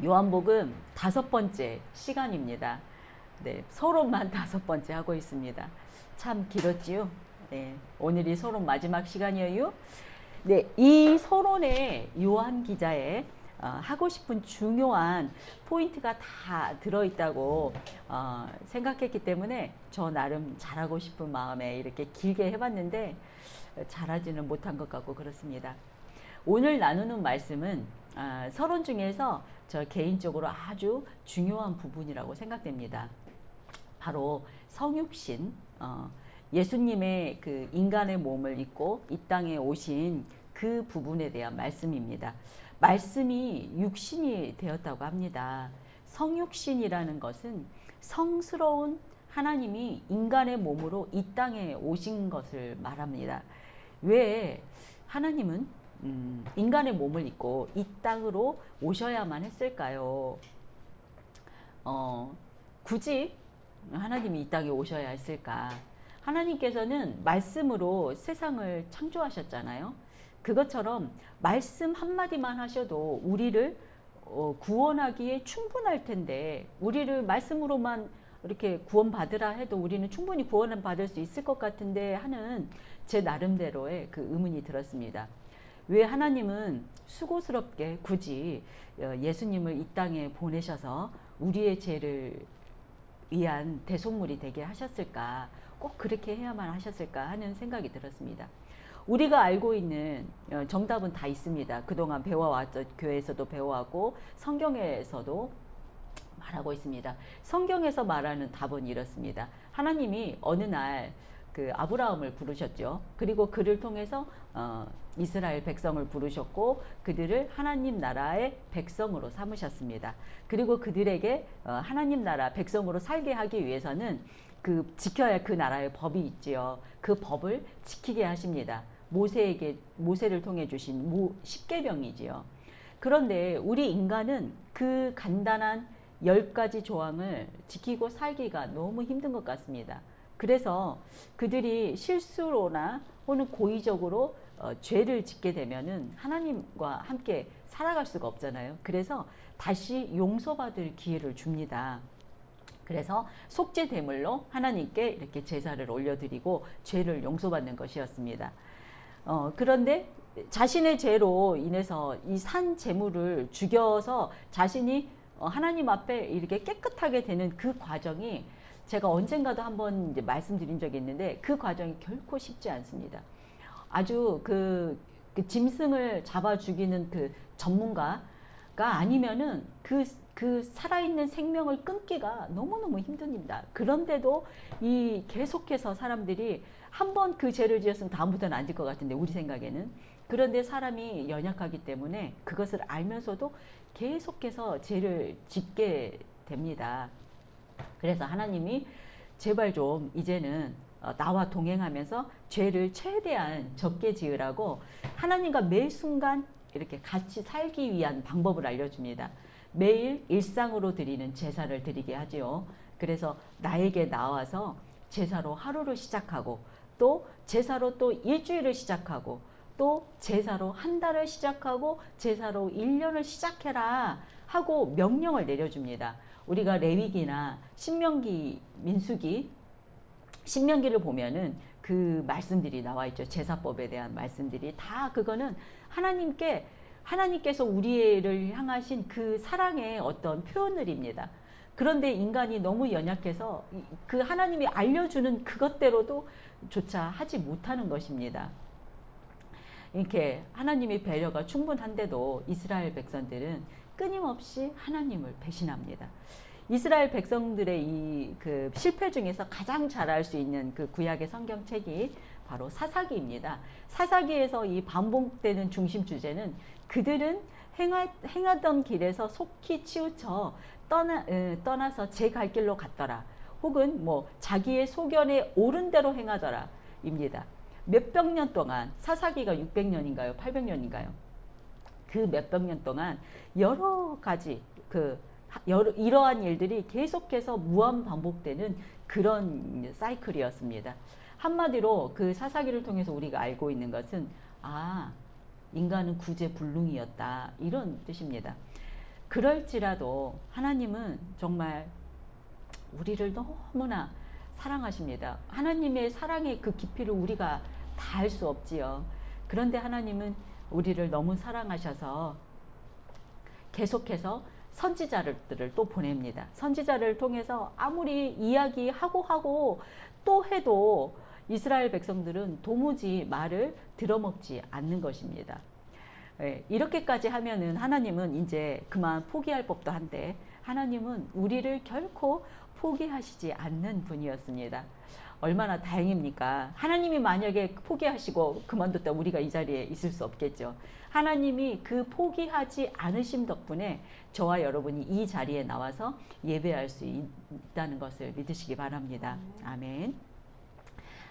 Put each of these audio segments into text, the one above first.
요한복음 5번째 시간입니다. 네, 서론만 5번째 하고 있습니다. 참 길었지요? 네, 오늘이 서론 마지막 시간이에요. 네, 이 서론에 요한 기자의 하고 싶은 중요한 포인트가 다 들어있다고 생각했기 때문에 저 나름 잘하고 싶은 마음에 이렇게 길게 해봤는데 잘하지는 못한 것 같고 그렇습니다. 오늘 나누는 말씀은 서론 중에서 저 개인적으로 아주 중요한 부분이라고 생각됩니다. 바로 성육신, 예수님의 그 인간의 몸을 입고 이 땅에 오신 그 부분에 대한 말씀입니다. 말씀이 육신이 되었다고 합니다. 성육신이라는 것은 성스러운 하나님이 인간의 몸으로 이 땅에 오신 것을 말합니다. 왜 하나님은 인간의 몸을 입고 이 땅으로 오셔야만 했을까요? 굳이 하나님이 이 땅에 오셔야 했을까? 하나님께서는 말씀으로 세상을 창조하셨잖아요. 그것처럼 말씀 한마디만 하셔도 우리를 구원하기에 충분할 텐데, 우리를 말씀으로만 이렇게 구원받으라 해도 우리는 충분히 구원을 받을 수 있을 것 같은데 하는 제 나름대로의 그 의문이 들었습니다. 왜 하나님은 수고스럽게 굳이 예수님을 이 땅에 보내셔서 우리의 죄를 위한 대속물이 되게 하셨을까? 꼭 그렇게 해야만 하셨을까 하는 생각이 들었습니다. 우리가 알고 있는 정답은 다 있습니다. 그동안 배워왔죠. 교회에서도 배워왔고 성경에서도 말하고 있습니다. 성경에서 말하는 답은 이렇습니다. 하나님이 어느 날 그 아브라함을 부르셨죠. 그리고 그를 통해서 이스라엘 백성을 부르셨고 그들을 하나님 나라의 백성으로 삼으셨습니다. 그리고 그들에게 하나님 나라 백성으로 살게 하기 위해서는 그 지켜야 할 그 나라의 법이 있지요. 그 법을 지키게 하십니다. 모세를 통해 주신 십계명이지요. 그런데 우리 인간은 그 간단한 10가지 조항을 지키고 살기가 너무 힘든 것 같습니다. 그래서 그들이 실수로나 혹은 고의적으로 죄를 짓게 되면은 하나님과 함께 살아갈 수가 없잖아요. 그래서 다시 용서받을 기회를 줍니다. 그래서 속죄제물로 하나님께 이렇게 제사를 올려드리고 죄를 용서받는 것이었습니다. 그런데 자신의 죄로 인해서 이 산 제물을 죽여서 자신이 하나님 앞에 이렇게 깨끗하게 되는 그 과정이 제가 언젠가도 한번 이제 말씀드린 적이 있는데 그 과정이 결코 쉽지 않습니다. 아주 그 짐승을 잡아 죽이는 그 전문가가 아니면은 그 살아있는 생명을 끊기가 너무너무 힘듭니다. 그런데도 이 계속해서 사람들이 한번 그 죄를 지었으면 다음부터는 안 질 것 같은데 우리 생각에는. 그런데 사람이 연약하기 때문에 그것을 알면서도 계속해서 죄를 짓게 됩니다. 그래서 하나님이 제발 좀 이제는 나와 동행하면서 죄를 최대한 적게 지으라고 하나님과 매 순간 이렇게 같이 살기 위한 방법을 알려줍니다. 매일 일상으로 드리는 제사를 드리게 하지요. 그래서 나에게 나와서 제사로 하루를 시작하고 또 제사로 또 일주일을 시작하고 또 제사로 한 달을 시작하고 제사로 1년을 시작해라 하고 명령을 내려줍니다. 우리가 레위기나 신명기, 민수기, 신명기를 보면은 그 말씀들이 나와 있죠. 제사법에 대한 말씀들이 다 그거는 하나님께서 우리를 향하신 그 사랑의 어떤 표현들입니다. 그런데 인간이 너무 연약해서 그 하나님이 알려주는 그것대로도 조차 하지 못하는 것입니다. 이렇게 하나님의 배려가 충분한데도 이스라엘 백성들은 끊임없이 하나님을 배신합니다. 이스라엘 백성들의 이 그 실패 중에서 가장 잘 알 수 있는 그 구약의 성경책이 바로 사사기입니다. 사사기에서 이 반복되는 중심 주제는 그들은 행하던 길에서 속히 치우쳐 떠나서 제 갈 길로 갔더라. 혹은 뭐 자기의 소견에 옳은 대로 행하더라 입니다. 몇백 년 동안, 사사기가 600년인가요? 800년인가요? 그 몇백 년 동안 여러 가지 이러한 일들이 계속해서 무한 반복되는 그런 사이클이었습니다. 한마디로 그 사사기를 통해서 우리가 알고 있는 것은 인간은 구제불능이었다 이런 뜻입니다. 그럴지라도 하나님은 정말 우리를 너무나 사랑하십니다. 하나님의 사랑의 그 깊이를 우리가 다 알 수 없지요. 그런데 하나님은 우리를 너무 사랑하셔서 계속해서 선지자들을 또 보냅니다. 선지자를 통해서 아무리 이야기하고 또 해도 이스라엘 백성들은 도무지 말을 들어먹지 않는 것입니다. 이렇게까지 하면은 하나님은 이제 그만 포기할 법도 한데 하나님은 우리를 결코 포기하시지 않는 분이었습니다. 얼마나 다행입니까? 하나님이 만약에 포기하시고 그만뒀다 우리가 이 자리에 있을 수 없겠죠. 하나님이 그 포기하지 않으심 덕분에 저와 여러분이 이 자리에 나와서 예배할 수 있다는 것을 믿으시기 바랍니다. 아멘.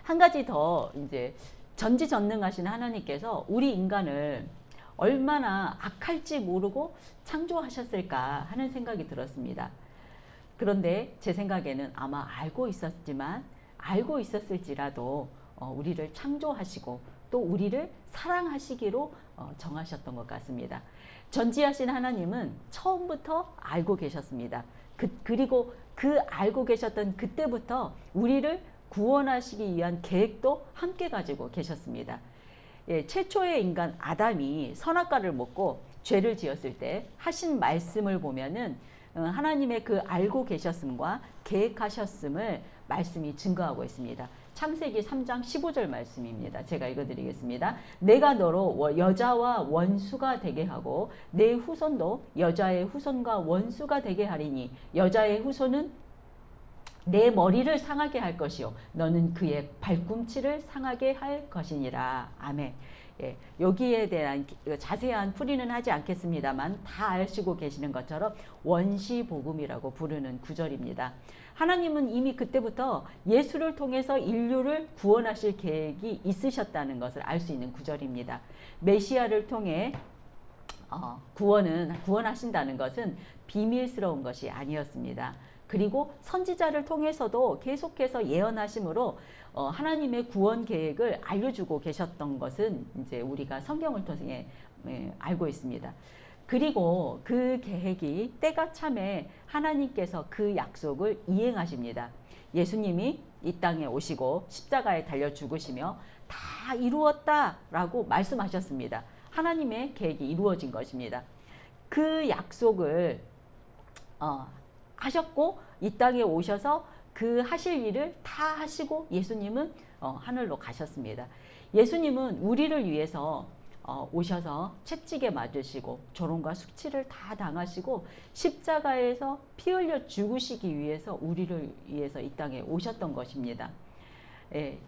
한 가지 더 이제 전지전능하신 하나님께서 우리 인간을 얼마나 악할지 모르고 창조하셨을까 하는 생각이 들었습니다. 그런데 제 생각에는 아마 알고 있었을지라도 우리를 창조하시고 또 우리를 사랑하시기로 정하셨던 것 같습니다. 전지하신 하나님은 처음부터 알고 계셨습니다. 그리고 그 알고 계셨던 그때부터 우리를 구원하시기 위한 계획도 함께 가지고 계셨습니다. 최초의 인간 아담이 선악과를 먹고 죄를 지었을 때 하신 말씀을 보면은 하나님의 그 알고 계셨음과 계획하셨음을 말씀이 증거하고 있습니다. 창세기 3장 15절 말씀입니다. 제가 읽어드리겠습니다. 내가 너로 여자와 원수가 되게 하고 내 후손도 여자의 후손과 원수가 되게 하리니 여자의 후손은 내 머리를 상하게 할 것이요 너는 그의 발꿈치를 상하게 할 것이니라. 아멘. 여기에 대한 자세한 풀이는 하지 않겠습니다만 다 아시고 계시는 것처럼 원시복음이라고 부르는 구절입니다. 하나님은 이미 그때부터 예수를 통해서 인류를 구원하실 계획이 있으셨다는 것을 알 수 있는 구절입니다. 메시아를 통해 구원하신다는 것은 비밀스러운 것이 아니었습니다. 그리고 선지자를 통해서도 계속해서 예언하심으로 하나님의 구원 계획을 알려주고 계셨던 것은 이제 우리가 성경을 통해 알고 있습니다. 그리고 그 계획이 때가 참에 하나님께서 그 약속을 이행하십니다. 예수님이 이 땅에 오시고 십자가에 달려 죽으시며 다 이루었다라고 말씀하셨습니다. 하나님의 계획이 이루어진 것입니다. 그 약속을 하셨고 이 땅에 오셔서 그 하실 일을 다 하시고 예수님은 하늘로 가셨습니다. 예수님은 우리를 위해서 오셔서 채찍에 맞으시고 조롱과 숙치를 다 당하시고 십자가에서 피 흘려 죽으시기 위해서 우리를 위해서 이 땅에 오셨던 것입니다.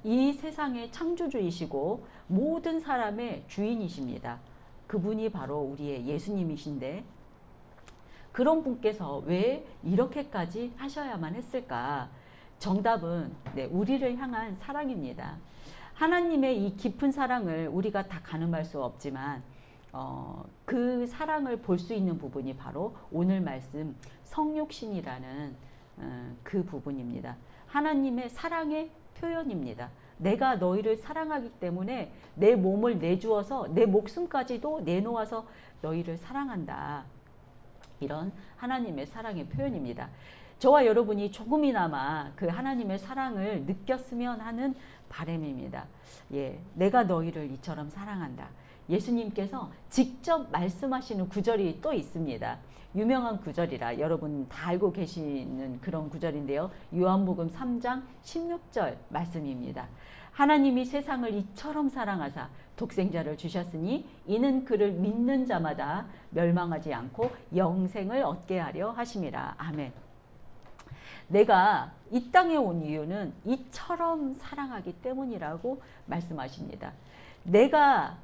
이 세상의 창조주이시고 모든 사람의 주인이십니다. 그분이 바로 우리의 예수님이신데 그런 분께서 왜 이렇게까지 하셔야만 했을까? 정답은 우리를 향한 사랑입니다. 하나님의 이 깊은 사랑을 우리가 다 가늠할 수 없지만 그 사랑을 볼 수 있는 부분이 바로 오늘 말씀 성육신이라는 그 부분입니다. 하나님의 사랑의 표현입니다. 내가 너희를 사랑하기 때문에 내 몸을 내주어서 내 목숨까지도 내놓아서 너희를 사랑한다. 이런 하나님의 사랑의 표현입니다. 저와 여러분이 조금이나마 그 하나님의 사랑을 느꼈으면 하는 바람입니다. 내가 너희를 이처럼 사랑한다. 예수님께서 직접 말씀하시는 구절이 또 있습니다. 유명한 구절이라 여러분 다 알고 계시는 그런 구절인데요. 요한복음 3장 16절 말씀입니다. 하나님이 세상을 이처럼 사랑하사 독생자를 주셨으니 이는 그를 믿는 자마다 멸망하지 않고 영생을 얻게 하려 하심이라. 아멘. 내가 이 땅에 온 이유는 이처럼 사랑하기 때문이라고 말씀하십니다. 내가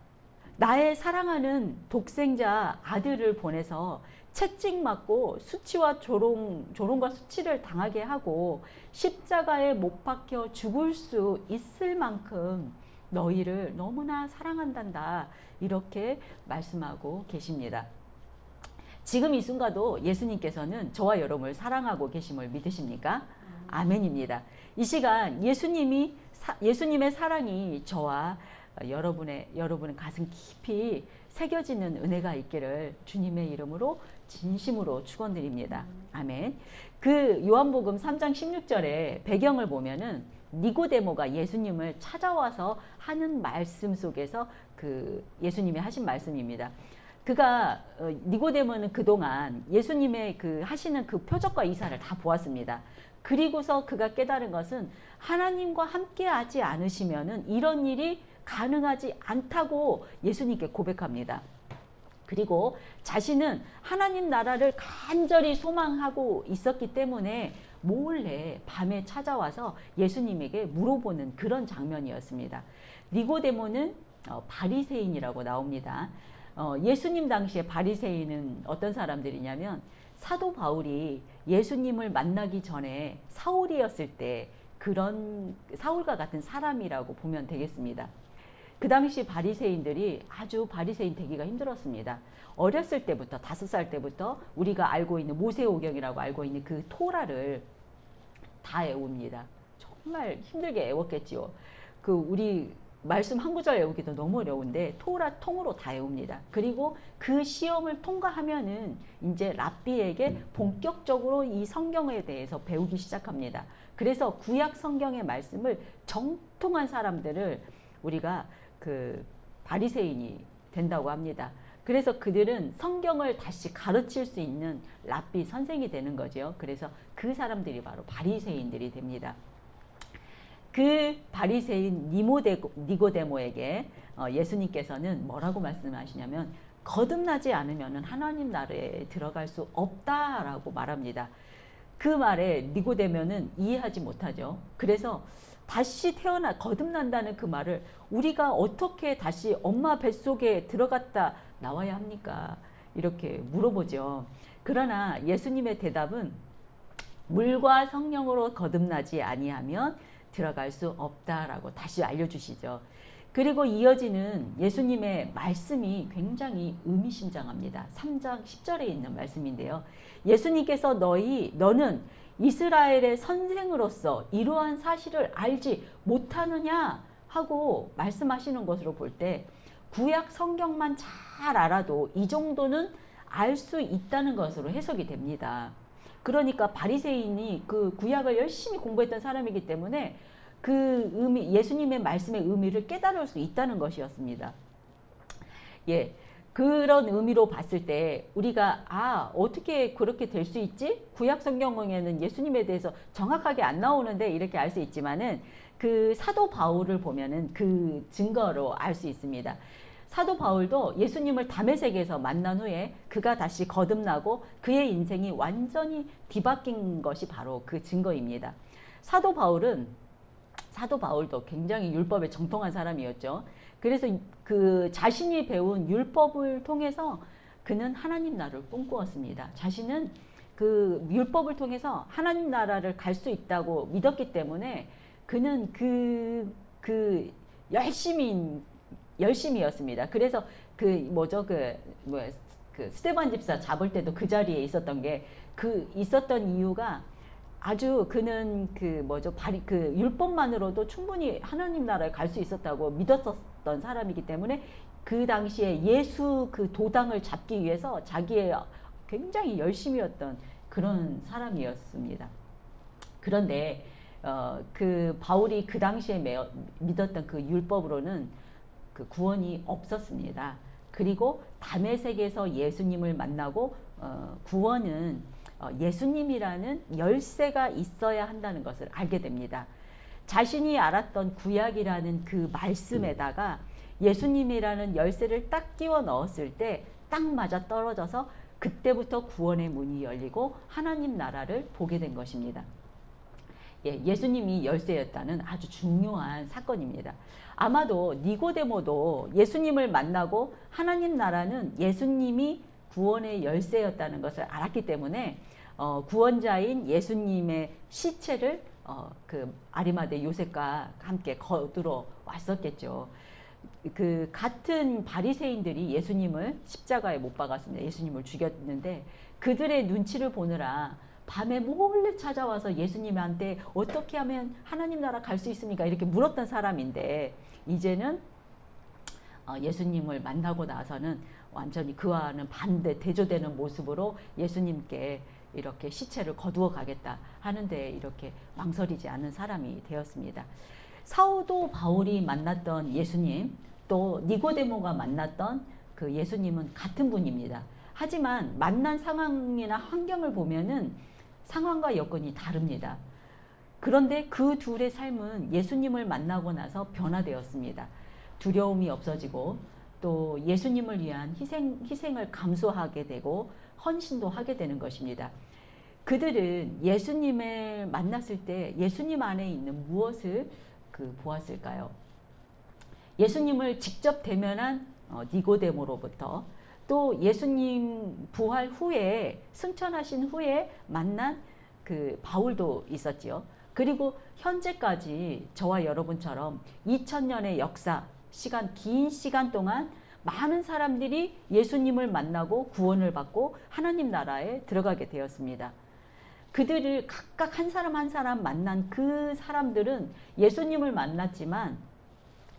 나의 사랑하는 독생자 아들을 보내서 채찍 맞고 수치와 조롱과 수치를 당하게 하고 십자가에 못 박혀 죽을 수 있을 만큼 너희를 너무나 사랑한단다. 이렇게 말씀하고 계십니다. 지금 이 순간도 예수님께서는 저와 여러분을 사랑하고 계심을 믿으십니까? 아멘입니다. 이 시간 예수님의 사랑이 저와 여러분의 가슴 깊이 새겨지는 은혜가 있기를 주님의 이름으로 진심으로 축원드립니다. 아멘. 그 요한복음 3장 16절에 배경을 보면은 니고데모가 예수님을 찾아와서 하는 말씀 속에서 그 예수님이 하신 말씀입니다. 그가 니고데모는 그동안 예수님의 그 하시는 그 표적과 이사를 다 보았습니다. 그리고서 그가 깨달은 것은 하나님과 함께하지 않으시면은 이런 일이 가능하지 않다고 예수님께 고백합니다. 그리고 자신은 하나님 나라를 간절히 소망하고 있었기 때문에 몰래 밤에 찾아와서 예수님에게 물어보는 그런 장면이었습니다. 니고데모는 바리새인이라고 나옵니다. 예수님 당시에 바리새인은 어떤 사람들이냐면 사도 바울이 예수님을 만나기 전에 사울이었을 때 그런 사울과 같은 사람이라고 보면 되겠습니다. 그 당시 바리새인들이 아주 바리새인 되기가 힘들었습니다. 어렸을 때부터 5살 때부터 우리가 알고 있는 모세오경이라고 알고 있는 그 토라를 다 외웁니다. 정말 힘들게 외웠겠지요. 그 우리 말씀 한 구절 외우기도 너무 어려운데 토라 통으로 다 외웁니다. 그리고 그 시험을 통과하면은 이제 랍비에게 본격적으로 이 성경에 대해서 배우기 시작합니다. 그래서 구약 성경의 말씀을 정통한 사람들을 우리가 그 바리새인이 된다고 합니다. 그래서 그들은 성경을 다시 가르칠 수 있는 랍비 선생이 되는 거죠. 그래서 그 사람들이 바로 바리새인들이 됩니다. 그 바리새인 니고데모에게 예수님께서는 뭐라고 말씀하시냐면 거듭나지 않으면 하나님 나라에 들어갈 수 없다라고 말합니다. 그 말에 니고데모는 이해하지 못하죠. 그래서 다시 거듭난다는 그 말을 우리가 어떻게 다시 엄마 뱃속에 들어갔다 나와야 합니까? 이렇게 물어보죠. 그러나 예수님의 대답은 물과 성령으로 거듭나지 아니하면 들어갈 수 없다라고 다시 알려주시죠. 그리고 이어지는 예수님의 말씀이 굉장히 의미심장합니다. 3장 10절에 있는 말씀인데요. 예수님께서 너는 이스라엘의 선생으로서 이러한 사실을 알지 못하느냐 하고 말씀하시는 것으로 볼 때 구약 성경만 잘 알아도 이 정도는 알 수 있다는 것으로 해석이 됩니다. 그러니까 바리새인이 그 구약을 열심히 공부했던 사람이기 때문에 그 의미, 예수님의 말씀의 의미를 깨달을 수 있다는 것이었습니다. 예. 그런 의미로 봤을 때 우리가 어떻게 그렇게 될 수 있지? 구약 성경에는 예수님에 대해서 정확하게 안 나오는데 이렇게 알 수 있지만은 그 사도 바울을 보면은 그 증거로 알 수 있습니다. 사도 바울도 예수님을 다메섹에서 만난 후에 그가 다시 거듭나고 그의 인생이 완전히 뒤바뀐 것이 바로 그 증거입니다. 사도 바울도 굉장히 율법에 정통한 사람이었죠. 그래서 그 자신이 배운 율법을 통해서 그는 하나님 나라를 꿈꾸었습니다. 자신은 그 율법을 통해서 하나님 나라를 갈 수 있다고 믿었기 때문에 그는 열심이었습니다. 그래서 그 스데반 집사 잡을 때도 그 자리에 있었던 게 있었던 이유가 아주 그는 그 율법만으로도 충분히 하나님 나라에 갈 수 있었다고 믿었었던 사람이기 때문에 그 당시에 예수 그 도당을 잡기 위해서 자기의 굉장히 열심이었던 그런 사람이었습니다. 그런데 그 바울이 그 당시에 믿었던 그 율법으로는 그 구원이 없었습니다. 그리고 다메섹에서 예수님을 만나고 구원은 예수님이라는 열쇠가 있어야 한다는 것을 알게 됩니다. 자신이 알았던 구약이라는 그 말씀에다가 예수님이라는 열쇠를 딱 끼워 넣었을 때 딱 맞아 떨어져서 그때부터 구원의 문이 열리고 하나님 나라를 보게 된 것입니다. 예수님이 열쇠였다는 아주 중요한 사건입니다. 아마도 니고데모도 예수님을 만나고 하나님 나라는 예수님이 구원의 열쇠였다는 것을 알았기 때문에 구원자인 예수님의 시체를 그 아리마대 요셉과 함께 거두러 왔었겠죠. 그 같은 바리새인들이 예수님을 십자가에 못 박았습니다. 예수님을 죽였는데 그들의 눈치를 보느라 밤에 몰래 찾아와서 예수님한테 어떻게 하면 하나님 나라 갈 수 있습니까? 이렇게 물었던 사람인데 이제는 예수님을 만나고 나서는 완전히 그와는 반대 대조되는 모습으로 예수님께 이렇게 시체를 거두어 가겠다 하는데 이렇게 망설이지 않은 사람이 되었습니다. 사도 바울이 만났던 예수님, 또 니고데모가 만났던 그 예수님은 같은 분입니다. 하지만 만난 상황이나 환경을 보면은 상황과 여건이 다릅니다. 그런데 그 둘의 삶은 예수님을 만나고 나서 변화되었습니다. 두려움이 없어지고 또 예수님을 위한 희생을 감수하게 되고 헌신도 하게 되는 것입니다. 그들은 예수님을 만났을 때 예수님 안에 있는 무엇을 보았을까요? 예수님을 직접 대면한 니고데모로부터 또 예수님 부활 후에 승천하신 후에 만난 그 바울도 있었지요. 그리고 현재까지 저와 여러분처럼 2000년의 역사 긴 시간 동안 많은 사람들이 예수님을 만나고 구원을 받고 하나님 나라에 들어가게 되었습니다. 그들을 각각 한 사람 한 사람 만난 그 사람들은 예수님을 만났지만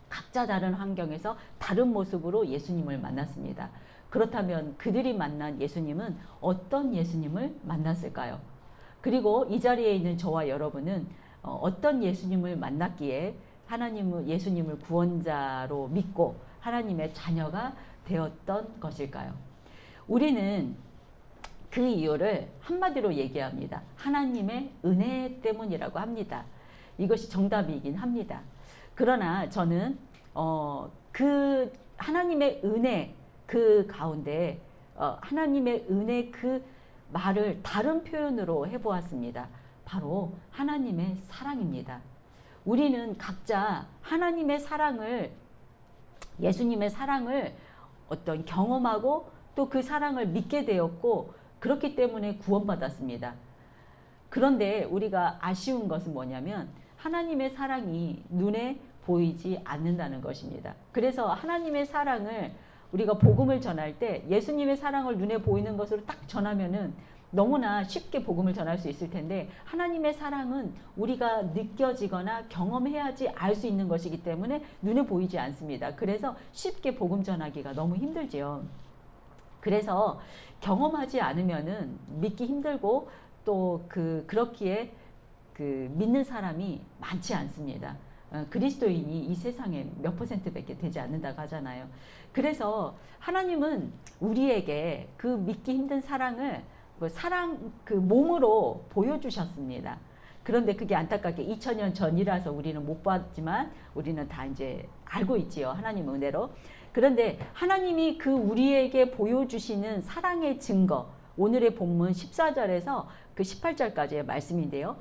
각자 다른 환경에서 다른 모습으로 예수님을 만났습니다. 그렇다면 그들이 만난 예수님은 어떤 예수님을 만났을까요? 그리고 이 자리에 있는 저와 여러분은 어떤 예수님을 만났기에 예수님을 구원자로 믿고 하나님의 자녀가 되었던 것일까요? 우리는 그 이유를 한마디로 얘기합니다. 하나님의 은혜 때문이라고 합니다. 이것이 정답이긴 합니다. 그러나 저는 그 하나님의 은혜 그 가운데 하나님의 은혜 그 말을 다른 표현으로 해보았습니다. 바로 하나님의 사랑입니다. 우리는 각자 하나님의 사랑을 예수님의 사랑을 어떤 경험하고 또 그 사랑을 믿게 되었고 그렇기 때문에 구원받았습니다. 그런데 우리가 아쉬운 것은 뭐냐면 하나님의 사랑이 눈에 보이지 않는다는 것입니다. 그래서 하나님의 사랑을 우리가 복음을 전할 때 예수님의 사랑을 눈에 보이는 것으로 딱 전하면은 너무나 쉽게 복음을 전할 수 있을 텐데 하나님의 사랑은 우리가 느껴지거나 경험해야지 알 수 있는 것이기 때문에 눈에 보이지 않습니다. 그래서 쉽게 복음 전하기가 너무 힘들지요. 그래서 경험하지 않으면은 믿기 힘들고 또 그렇기에 믿는 사람이 많지 않습니다. 그리스도인이 이 세상에 몇 %밖에 되지 않는다고 하잖아요. 그래서 하나님은 우리에게 그 믿기 힘든 사랑을 몸으로 보여주셨습니다. 그런데 그게 안타깝게 2000년 전이라서 우리는 못 봤지만 우리는 다 이제 알고 있지요. 하나님 은혜로. 그런데 하나님이 우리에게 보여주시는 사랑의 증거, 오늘의 본문 14절에서 18절까지의 말씀인데요.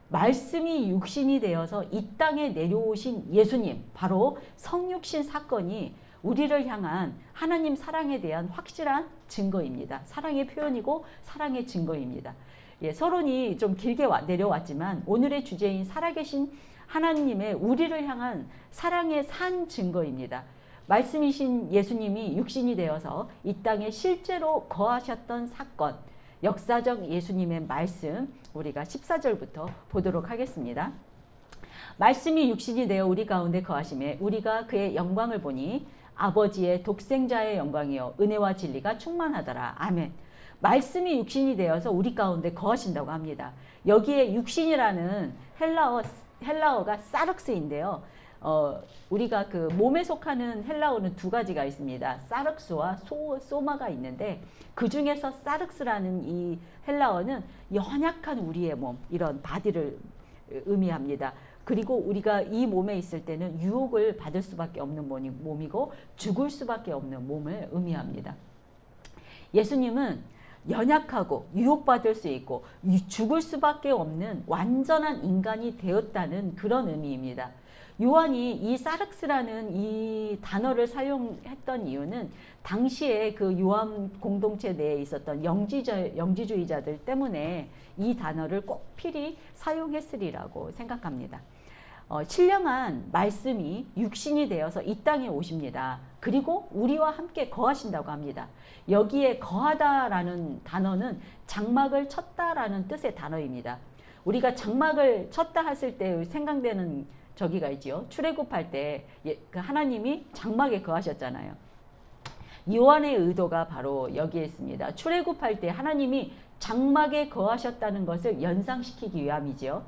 말씀이 육신이 되어서 이 땅에 내려오신 예수님, 바로 성육신 사건이 우리를 향한 하나님 사랑에 대한 확실한 증거입니다. 사랑의 표현이고 사랑의 증거입니다. 서론이 좀 길게 내려왔지만 오늘의 주제인 살아계신 하나님의 우리를 향한 사랑의 산 증거입니다. 말씀이신 예수님이 육신이 되어서 이 땅에 실제로 거하셨던 사건, 역사적 예수님의 말씀 우리가 14절부터 보도록 하겠습니다. 말씀이 육신이 되어 우리 가운데 거하심에 우리가 그의 영광을 보니 아버지의 독생자의 영광이요 은혜와 진리가 충만하더라. 아멘. 말씀이 육신이 되어서 우리 가운데 거하신다고 합니다. 여기에 육신이라는 헬라어가 사륵스인데요. 우리가 몸에 속하는 헬라어는 두 가지가 있습니다. 사륵스와 소마가 있는데 그 중에서 사륵스라는 이 헬라어는 연약한 우리의 몸, 이런 바디를 의미합니다. 그리고 우리가 이 몸에 있을 때는 유혹을 받을 수밖에 없는 몸이고 죽을 수밖에 없는 몸을 의미합니다. 예수님은 연약하고 유혹받을 수 있고 죽을 수밖에 없는 완전한 인간이 되었다는 그런 의미입니다. 요한이 이 사륵스라는 이 단어를 사용했던 이유는 당시에 요한 공동체 내에 있었던 영지주의자들 때문에 이 단어를 꼭 필히 사용했으리라고 생각합니다. 신령한 말씀이 육신이 되어서 이 땅에 오십니다. 그리고 우리와 함께 거하신다고 합니다. 여기에 거하다라는 단어는 장막을 쳤다라는 뜻의 단어입니다. 우리가 장막을 쳤다 했을 때 생각되는 저기가 있지요. 출애굽할 때 하나님이 장막에 거하셨잖아요. 요한의 의도가 바로 여기에 있습니다. 출애굽할 때 하나님이 장막에 거하셨다는 것을 연상시키기 위함이죠.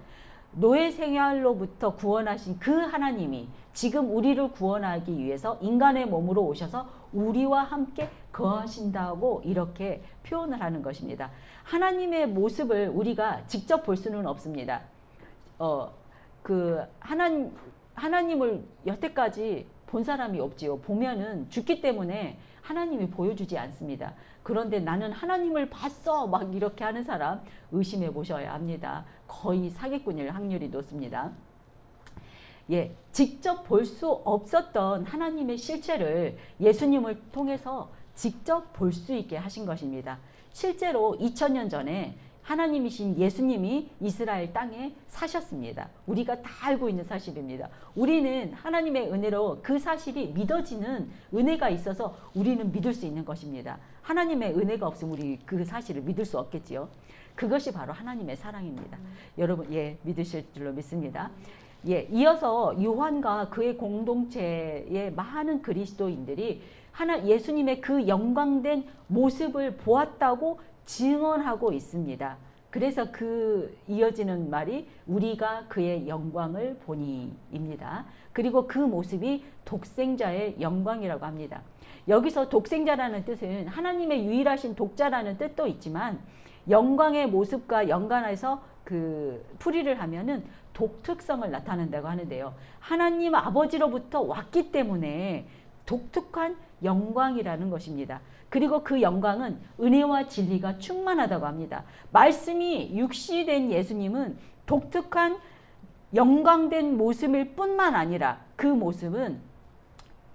노예 생활로부터 구원하신 그 하나님이 지금 우리를 구원하기 위해서 인간의 몸으로 오셔서 우리와 함께 거하신다고 이렇게 표현을 하는 것입니다. 하나님의 모습을 우리가 직접 볼 수는 없습니다. 하나님을 여태까지 본 사람이 없지요. 보면은 죽기 때문에 하나님이 보여주지 않습니다. 그런데 나는 하나님을 봤어 막 이렇게 하는 사람 의심해 보셔야 합니다. 거의 사기꾼일 확률이 높습니다. 예, 직접 볼 수 없었던 하나님의 실체를 예수님을 통해서 직접 볼 수 있게 하신 것입니다. 실제로 2000년 전에 하나님이신 예수님이 이스라엘 땅에 사셨습니다. 우리가 다 알고 있는 사실입니다. 우리는 하나님의 은혜로 그 사실이 믿어지는 은혜가 있어서 우리는 믿을 수 있는 것입니다. 하나님의 은혜가 없으면 우리 그 사실을 믿을 수 없겠지요. 그것이 바로 하나님의 사랑입니다. 여러분, 예, 믿으실 줄로 믿습니다. 예, 이어서 요한과 그의 공동체의 많은 그리스도인들이 예수님의 그 영광된 모습을 보았다고 증언하고 있습니다. 그래서 그 이어지는 말이 우리가 그의 영광을 보니입니다. 그리고 그 모습이 독생자의 영광이라고 합니다. 여기서 독생자라는 뜻은 하나님의 유일하신 독자라는 뜻도 있지만 영광의 모습과 연관해서 그 풀이를 하면은 독특성을 나타낸다고 하는데요. 하나님 아버지로부터 왔기 때문에 독특한 영광이라는 것입니다. 그리고 그 영광은 은혜와 진리가 충만하다고 합니다. 말씀이 육시된 예수님은 독특한 영광된 모습일 뿐만 아니라 그 모습은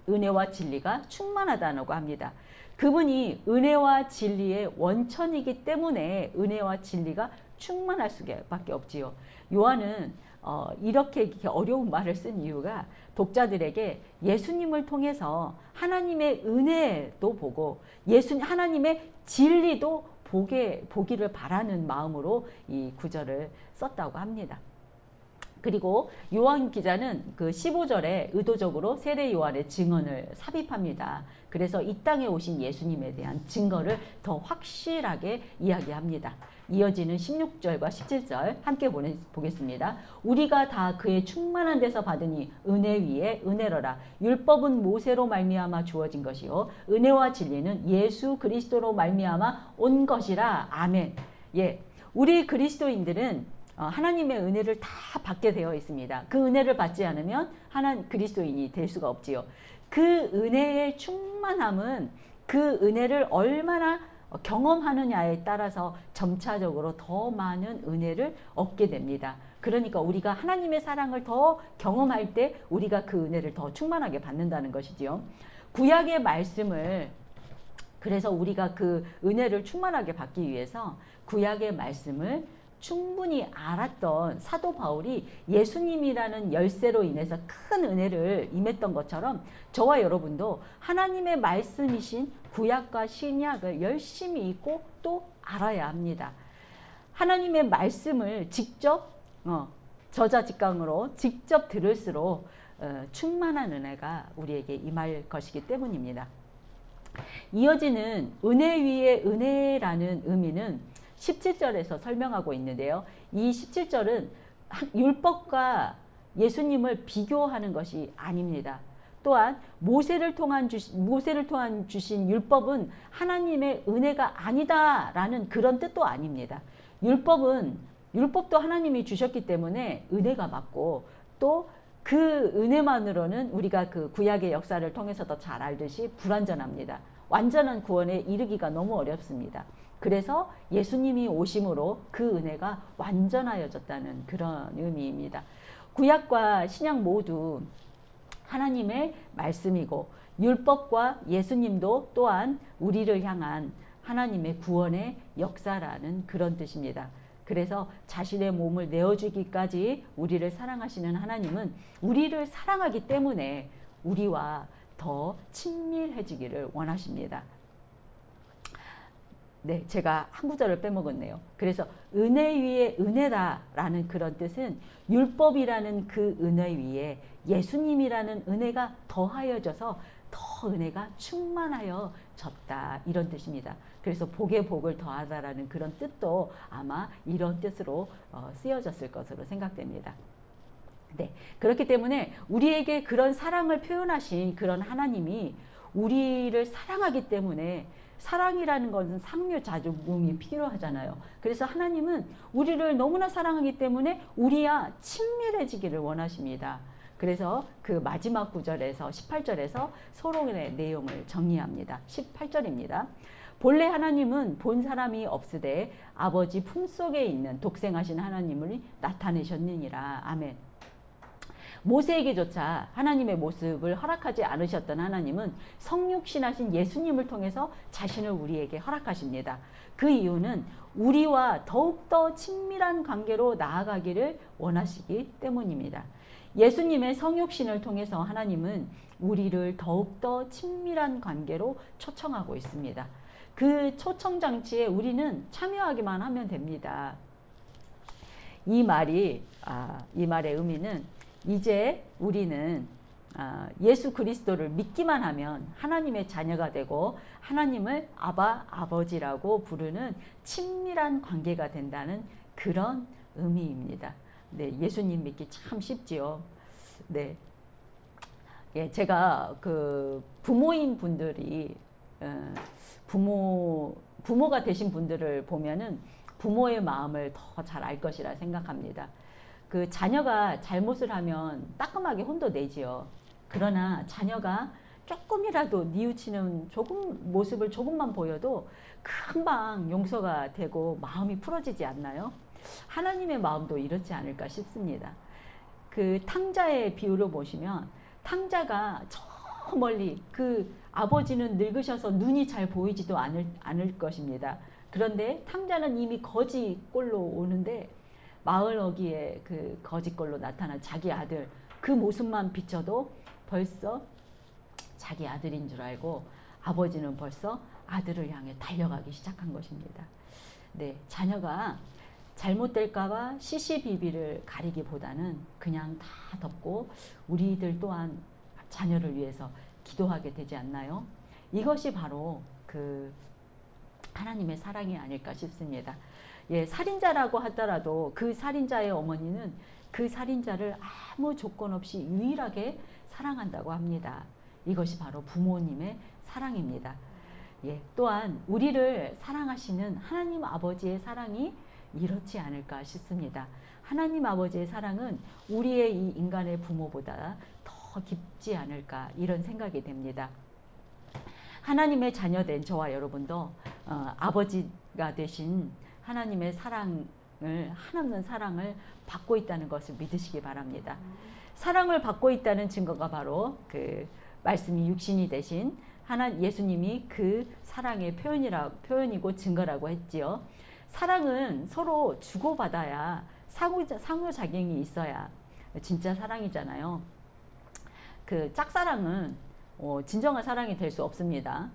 은혜와 진리가 충만하다고 합니다. 그분이 은혜와 진리의 원천이기 때문에 은혜와 진리가 충만할 수밖에 없지요. 요한은 이렇게 어려운 말을 쓴 이유가 독자들에게 예수님을 통해서 하나님의 은혜도 보고 하나님의 진리도 보기를 바라는 마음으로 이 구절을 썼다고 합니다. 그리고 요한 기자는 그 15절에 의도적으로 세례 요한의 증언을 삽입합니다. 그래서 이 땅에 오신 예수님에 대한 증거를 더 확실하게 이야기합니다. 이어지는 16절과 17절 함께 보겠습니다. 우리가 다 그의 충만한 데서 받으니 은혜 위에 은혜로라. 율법은 모세로 말미암아 주어진 것이요 은혜와 진리는 예수 그리스도로 말미암아 온 것이라. 아멘. 예, 우리 그리스도인들은 하나님의 은혜를 다 받게 되어 있습니다. 그 은혜를 받지 않으면 그리스도인이 될 수가 없지요. 그 은혜의 충만함은 그 은혜를 얼마나 경험하느냐에 따라서 점차적으로 더 많은 은혜를 얻게 됩니다. 그러니까 우리가 하나님의 사랑을 더 경험할 때 우리가 그 은혜를 더 충만하게 받는다는 것이지요. 구약의 말씀을 그래서 우리가 그 은혜를 충만하게 받기 위해서 구약의 말씀을 충분히 알았던 사도 바울이 예수님이라는 열쇠로 인해서 큰 은혜를 임했던 것처럼 저와 여러분도 하나님의 말씀이신 구약과 신약을 열심히 읽고 또 알아야 합니다. 하나님의 말씀을 직접 저자직강으로 직접 들을수록 충만한 은혜가 우리에게 임할 것이기 때문입니다. 이어지는 은혜 위에 은혜라는 의미는 17절에서 설명하고 있는데요. 이 17절은 율법과 예수님을 비교하는 것이 아닙니다. 또한 모세를 통한 주신 율법은 하나님의 은혜가 아니다라는 그런 뜻도 아닙니다. 율법도 하나님이 주셨기 때문에 은혜가 맞고 또 그 은혜만으로는 우리가 그 구약의 역사를 통해서도 잘 알듯이 불완전합니다. 완전한 구원에 이르기가 너무 어렵습니다. 그래서 예수님이 오심으로 그 은혜가 완전하여졌다는 그런 의미입니다. 구약과 신약 모두 하나님의 말씀이고 율법과 예수님도 또한 우리를 향한 하나님의 구원의 역사라는 그런 뜻입니다. 그래서 자신의 몸을 내어주기까지 우리를 사랑하시는 하나님은 우리를 사랑하기 때문에 우리와 더 친밀해지기를 원하십니다. 네, 제가 한 구절을 빼먹었네요. 그래서 은혜 위에 은혜다라는 그런 뜻은 율법이라는 그 은혜 위에 예수님이라는 은혜가 더하여져서 더 은혜가 충만하여졌다, 이런 뜻입니다. 그래서 복에 복을 더하다라는 그런 뜻도 아마 이런 뜻으로 쓰여졌을 것으로 생각됩니다. 네, 그렇기 때문에 우리에게 그런 사랑을 표현하신 그런 하나님이 우리를 사랑하기 때문에, 사랑이라는 것은 상묘자족음이 필요하잖아요. 그래서 하나님은 우리를 너무나 사랑하기 때문에 우리와 친밀해지기를 원하십니다. 그래서 그 마지막 구절에서 18절에서 서론의 내용을 정리합니다. 18절입니다. 본래 하나님은 본 사람이 없으되 아버지 품속에 있는 독생하신 하나님을 나타내셨느니라. 아멘. 모세에게조차 하나님의 모습을 허락하지 않으셨던 하나님은 성육신하신 예수님을 통해서 자신을 우리에게 허락하십니다. 그 이유는 우리와 더욱더 친밀한 관계로 나아가기를 원하시기 때문입니다. 예수님의 성육신을 통해서 하나님은 우리를 더욱더 친밀한 관계로 초청하고 있습니다. 그 초청 장치에 우리는 참여하기만 하면 됩니다. 이 말의 의미는 이제 우리는 예수 그리스도를 믿기만 하면 하나님의 자녀가 되고 하나님을 아버지라고 부르는 친밀한 관계가 된다는 그런 의미입니다. 네, 예수님 믿기 참 쉽지요. 네, 예, 제가 그 부모인 분들이 부모가 되신 분들을 보면은 부모의 마음을 더 잘 알 것이라 생각합니다. 그 자녀가 잘못을 하면 따끔하게 혼도 내지요. 그러나 자녀가 조금이라도 뉘우치는 모습을 조금만 보여도 금방 용서가 되고 마음이 풀어지지 않나요? 하나님의 마음도 이렇지 않을까 싶습니다. 그 탕자의 비유를 보시면 탕자가 저 멀리, 그 아버지는 늙으셔서 눈이 잘 보이지도 않을 것입니다. 그런데 탕자는 이미 거지꼴로 오는데 마을 어귀에 그 거지꼴로 나타난 자기 아들, 그 모습만 비춰도 벌써 자기 아들인 줄 알고 아버지는 벌써 아들을 향해 달려가기 시작한 것입니다. 네, 자녀가 잘못될까봐 시시비비를 가리기보다는 그냥 다 덮고 우리들 또한 자녀를 위해서 기도하게 되지 않나요? 이것이 바로 그 하나님의 사랑이 아닐까 싶습니다. 예, 살인자라고 하더라도 그 살인자의 어머니는 그 살인자를 아무 조건 없이 유일하게 사랑한다고 합니다. 이것이 바로 부모님의 사랑입니다. 예, 또한 우리를 사랑하시는 하나님 아버지의 사랑이 이렇지 않을까 싶습니다. 하나님 아버지의 사랑은 우리의 이 인간의 부모보다 더 깊지 않을까, 이런 생각이 됩니다. 하나님의 자녀된 저와 여러분도 아버지가 되신 하나님의 사랑을, 한없는 사랑을 받고 있다는 것을 믿으시기 바랍니다. 사랑을 받고 있다는 증거가 바로 그 말씀이 육신이 되신 예수님이 그 사랑의 표현이고 증거라고 했지요. 사랑은 서로 주고받아야 상호작용이 있어야 진짜 사랑이잖아요. 그 짝사랑은 진정한 사랑이 될 수 없습니다.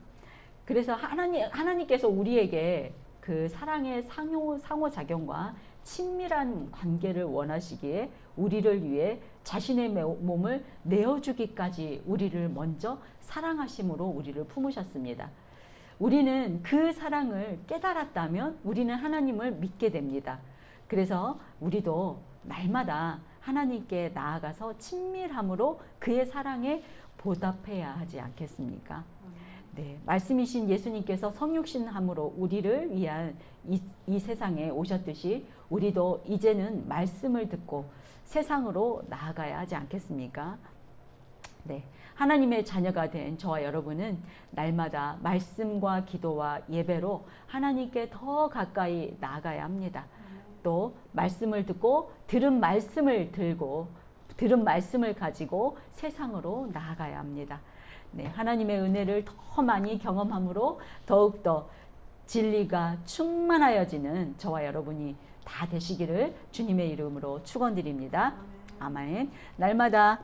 그래서 하나님께서 우리에게 그 사랑의 상호작용과 친밀한 관계를 원하시기에 우리를 위해 자신의 몸을 내어주기까지 우리를 먼저 사랑하심으로 우리를 품으셨습니다. 우리는 그 사랑을 깨달았다면 우리는 하나님을 믿게 됩니다. 그래서 우리도 날마다 하나님께 나아가서 친밀함으로 그의 사랑에 보답해야 하지 않겠습니까? 네, 말씀이신 예수님께서 성육신함으로 우리를 위한 이 세상에 오셨듯이 우리도 이제는 말씀을 듣고 세상으로 나아가야 하지 않겠습니까? 네, 하나님의 자녀가 된 저와 여러분은 날마다 말씀과 기도와 예배로 하나님께 더 가까이 나아가야 합니다. 또 말씀을 듣고 들은 말씀을 가지고 세상으로 나아가야 합니다. 네, 하나님의 은혜를 더 많이 경험함으로 더욱더 진리가 충만하여지는 저와 여러분이 다 되시기를 주님의 이름으로 축원드립니다. 아멘. 날마다